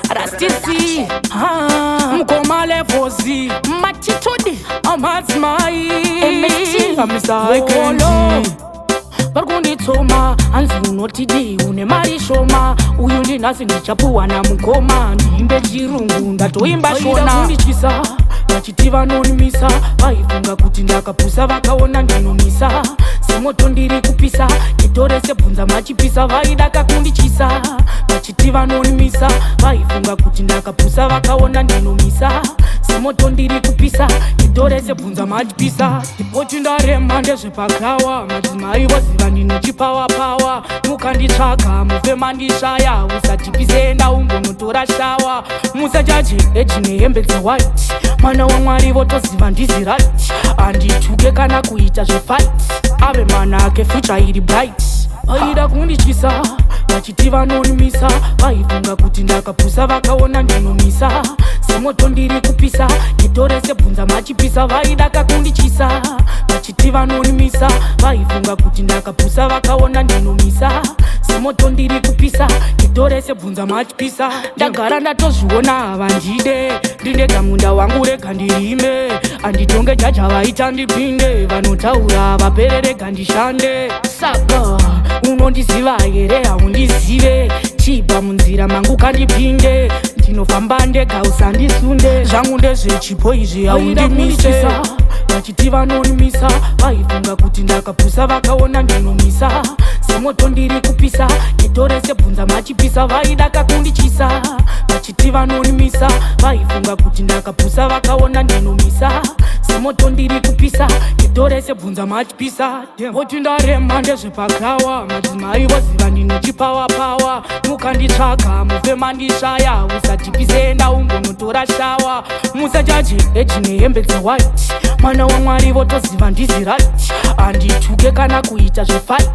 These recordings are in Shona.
Rastisi Mkoma levozi Matitudi Amazmai Amisai Kolo Bargundi toma Anzi unotidi une marishoma Uyu ndi nasi ndichapuwa na mkoma Niimbe chirungu ndatoimba shona Undichisa Vachitiva nonimisa Vaifunga kuti ndakapusa vakaona ndinomisa Semoto ndiri kupisa Kitore sebvunza machipisa Vaidaka kundichisa Vachitiva nonimisa Vaifunga kuti ndakapusa vakaona ndinomisa Semoto ndiri kupisa Kitore sebvunza machipisa Tipoti ndarema ndezvepakawa Madzimai voziva ndine chipawa Mukanditsvaka mufe mandishaya Usatipise enda ungonotora shawa Musajaji eji nehembe dze-white Mana waMwari votoziva ndizi right Andituke kana kuita zvefight Ave mana ake future iri bright Vaida kundichisa Vachitiva nonimisa Vaifunga kuti ndakapusa vakaona ndinomisa Semoto ndiri kupisa Kitore sebvunza machipisa Vaidaka kundichisa Vachitiva nonimisa Vaifunga kuti ndakapusa vakaona ndinomisa Semoto ndiri kupisa Kitore sebvunza machipisa Ndagara ndatozviona havandide Ndindega munda wangu rega ndirime Anditonge jaja vaita ndipinde Vanotaura vapererega ndishande Saka unondiziva here haundizive Chibva munzira mangu kandipinde Ndinofamba ndega usandisunde Zvangu ndezvechipo izvi haundimise Vachitiva nonimisa Vaifunga kuti ndakapusa vakaona ndinomisa Semoto ndiri kupisa Kitore sebvunza machipisa Vaidaka kundichisa Vachitiva nonimisa Vaifunga kuti ndakapusa vakaona ndinomisa Semoto ndiri kupisa Kitore sebvunza machipisa Voti ndarema ndezvepakawa Madzimai voziva ndine chipawa Mukanditsvaka mufe mandishaya Usatipise enda ungonotora shawa Musajaji eji nehembe dze-white Mana waMwari votoziva ndizi right Andituke kana kuita zvefight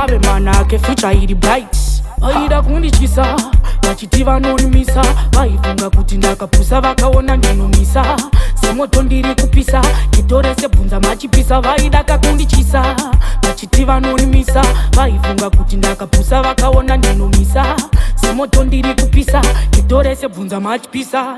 Ave mana ake future iri bright Vaida kundichisa Vachitiva nonimisa Vaifunga kuti ndakapusa vakaona ndinomisa Semoto ndiri kupisa Kitore sebvunza machipisa Vaidaka kundichisa Vachitiva nonimisa Vaifunga kuti ndakapusa vakaona ndinomisa Semoto ndiri kupisa Kitore sebvunza machipisa